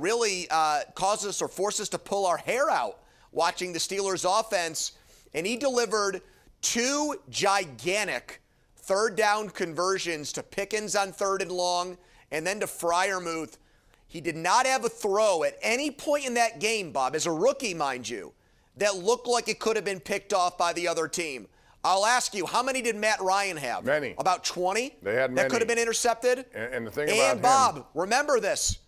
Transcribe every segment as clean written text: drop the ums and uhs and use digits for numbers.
really cause us or force us to pull our hair out watching the Steelers offense. And he delivered 2 gigantic third down conversions to Pickens on 3rd and long, and then to Freiermuth. He did not have a throw at any point in that game, Bob, as a rookie, mind you, that looked like it could have been picked off by the other team. I'll ask you, how many did Matt Ryan have? Many. About 20? They had many. That could have been intercepted? And the thing about And Bob, remember this.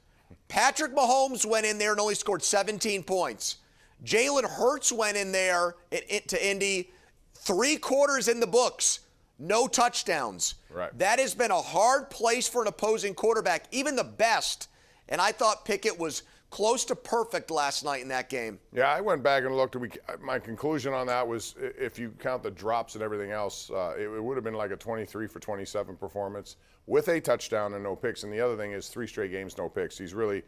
Patrick Mahomes went in there and only scored 17 points. Jalen Hurts went in there to Indy, 3 quarters in the books, no touchdowns. Right. That has been a hard place for an opposing quarterback, even the best. And I thought Pickett was close to perfect last night in that game. Yeah, I went back and looked. My conclusion on that was, if you count the drops and everything else, it would have been like a 23 for 27 performance with a touchdown and no picks. And the other thing is 3 straight games, no picks. He's really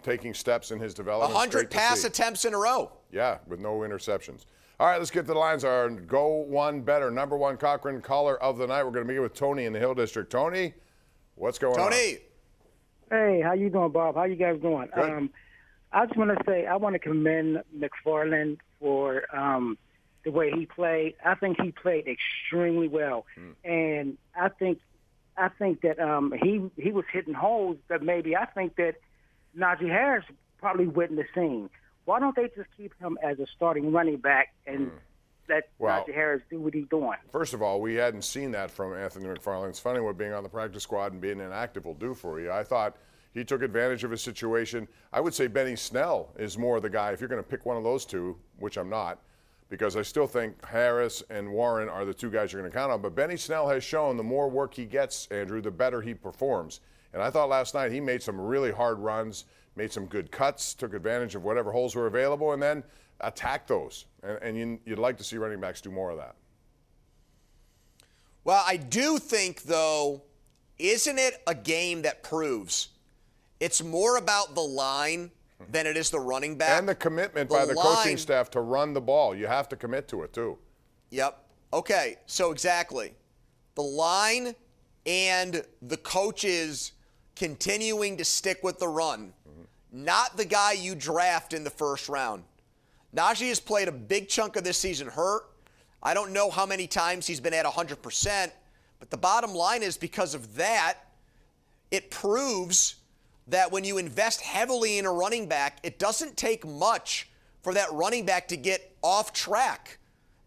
taking steps in his development. 100 pass attempts in a row. Yeah, with no interceptions. All right, let's get to the lines. Our Go One Better, number 1 Cochrane caller of the night. We're going to meet with Tony in the Hill District. Tony, what's going on? Tony. Hey, how you doing, Bob? How you guys doing? Good. I just want to say I want to commend McFarland for the way he played. I think he played extremely well, and I think that he was hitting holes that maybe I think that Najee Harris probably wouldn't have seen. Why don't they just keep him as a starting running back and let Najee Harris do what he's doing? First of all, we hadn't seen that from Anthony McFarland. It's funny what being on the practice squad and being inactive will do for you. I thought he took advantage of his situation. I would say Benny Snell is more the guy. If you're going to pick one of those two, which I'm not, because I still think Harris and Warren are the 2 guys you're going to count on. But Benny Snell has shown the more work he gets, Andrew, the better he performs. And I thought last night he made some really hard runs, made some good cuts, took advantage of whatever holes were available, and then attacked those. And you'd like to see running backs do more of that. Well, I do think, though, isn't it a game that proves it's more about the line than it is the running back? And the commitment by the coaching staff to run the ball. You have to commit to it, too. Yep. Okay, so exactly. The line and the coaches continuing to stick with the run, not the guy you draft in the first round. Najee has played a big chunk of this season hurt. I don't know how many times he's been at 100%, but the bottom line is because of that, it proves that when you invest heavily in a running back, it doesn't take much for that running back to get off track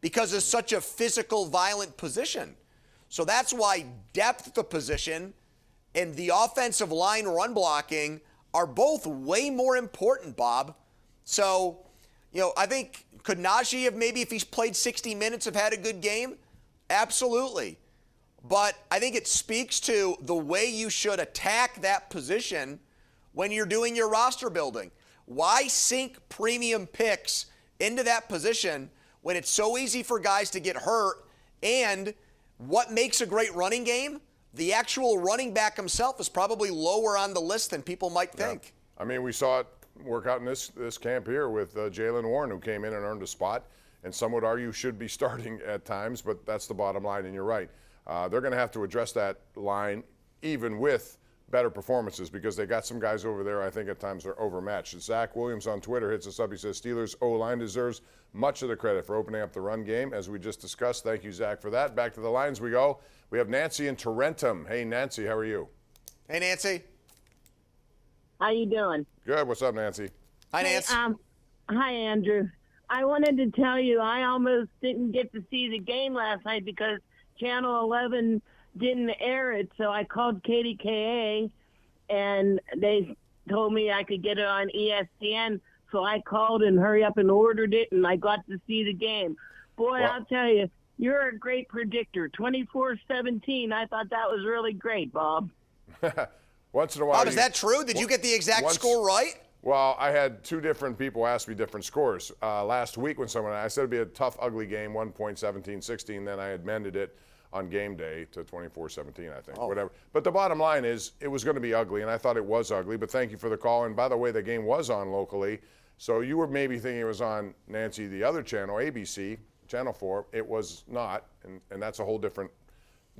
because it's such a physical, violent position. So that's why depth of the position and the offensive line run blocking are both way more important, Bob. So, I think could Najee have maybe, if he's played 60 minutes, have had a good game? Absolutely. But I think it speaks to the way you should attack that position when you're doing your roster building. Why sink premium picks into that position when it's so easy for guys to get hurt? And what makes a great running game? The actual running back himself is probably lower on the list than people might think. Yeah. I mean, we saw it work out in this camp here with Jalen Warren, who came in and earned a spot, and some would argue should be starting at times, but that's the bottom line, and you're right. They're going to have to address that line even with better performances because they got some guys over there I think at times are overmatched. Zach Williams on Twitter hits us up. He says Steelers O-line deserves much of the credit for opening up the run game, as we just discussed. Thank you, Zach, for that. Back to the lines we go. We have Nancy in Tarentum. Hey, Nancy, how are you? Hey, Nancy. How you doing? Good. What's up, Nancy? Hi, Nancy. Hi, Andrew. I wanted to tell you I almost didn't get to see the game last night because Channel 11 didn't air it, so I called KDKA, and they told me I could get it on ESPN, so I called and hurry up and ordered it, and I got to see the game. Boy, well, I'll tell you, you're a great predictor. 24-17, I thought that was really great, Bob. Once in a while. Bob, is that true? Did you get the exact score right? Well, I had 2 different people ask me different scores. Last week when I said it'd be a tough, ugly game, 1 point, 17-16, then I amended it on game day to 24-17, I think, whatever. But the bottom line is it was going to be ugly, and I thought it was ugly, but thank you for the call. And by the way, the game was on locally, so you were maybe thinking it was on, Nancy, the other channel, ABC, Channel 4. It was not, and that's a whole different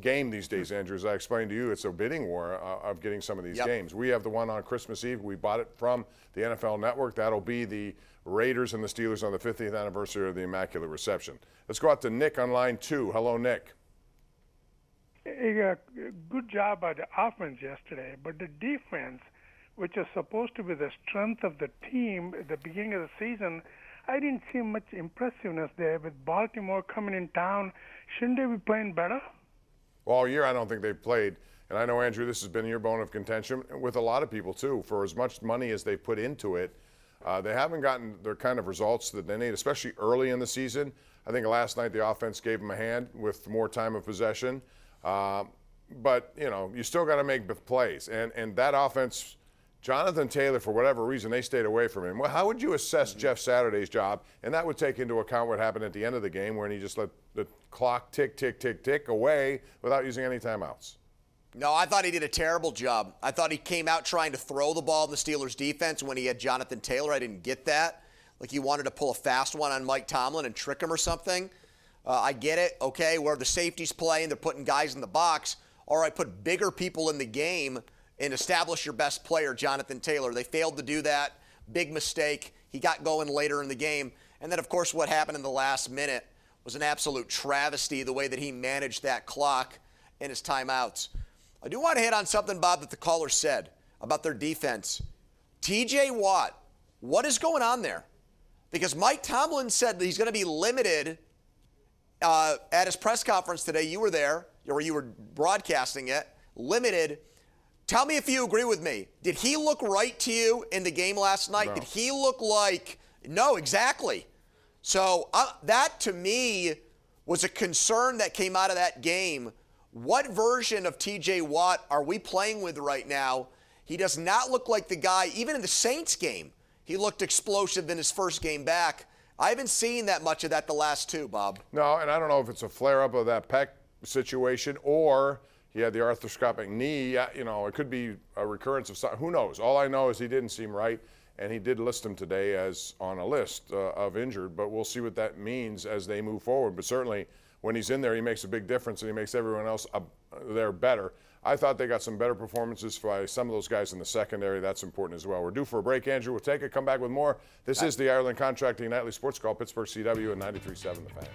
game these days, Andrew. As I explained to you, it's a bidding war of getting some of these games. We have the one on Christmas Eve. We bought it from the NFL Network. That'll be the Raiders and the Steelers on the 50th anniversary of the Immaculate Reception. Let's go out to Nick on line 2. Hello, Nick. Good job by the offense yesterday, but the defense, which is supposed to be the strength of the team at the beginning of the season, I didn't see much impressiveness there. With Baltimore coming in town, shouldn't they be playing better? Well, all year I don't think they've played, and I know, Andrew, this has been your bone of contention with a lot of people too. For as much money as they've put into it, they haven't gotten their kind of results that they need, especially early in the season. I think last night the offense gave them a hand with more time of possession. But, you know, you still got to make plays. And that offense, Jonathan Taylor, for whatever reason, they stayed away from him. Well, how would you assess Jeff Saturday's job? And that would take into account what happened at the end of the game when he just let the clock tick, tick, tick, tick away without using any timeouts. No, I thought he did a terrible job. I thought he came out trying to throw the ball in the Steelers' defense when he had Jonathan Taylor. I didn't get that. Like he wanted to pull a fast one on Mike Tomlin and trick him or something. I get it. Okay, where the safeties play and they're putting guys in the box. All right, put bigger people in the game and establish your best player, Jonathan Taylor. They failed to do that. Big mistake. He got going later in the game. And then, of course, what happened in the last minute was an absolute travesty, the way that he managed that clock and his timeouts. I do want to hit on something, Bob, that the caller said about their defense. T.J. Watt, what is going on there? Because Mike Tomlin said that he's going to be limited at his press conference today. You were there, or you were broadcasting it, limited. Tell me if you agree with me. Did he look right to you in the game last night? No. Did he look like – no, exactly. So that, to me, was a concern that came out of that game. What version of T.J. Watt are we playing with right now? He does not look like the guy, even in the Saints game. He looked explosive in his first game back. I haven't seen that much of that the last two, Bob. No, and I don't know if it's a flare-up of that pec situation or he had the arthroscopic knee. You know, it could be a recurrence of something. Who knows? All I know is he didn't seem right, and he did list him today as on a list of injured, but we'll see what that means as they move forward. But certainly when he's in there, he makes a big difference, and he makes everyone else there better. I thought they got some better performances by some of those guys in the secondary. That's important as well. We're due for a break, Andrew. We'll take it, come back with more. This is the Ireland Contracting Nightly Sports Call, Pittsburgh CW and 93.7 The Fan.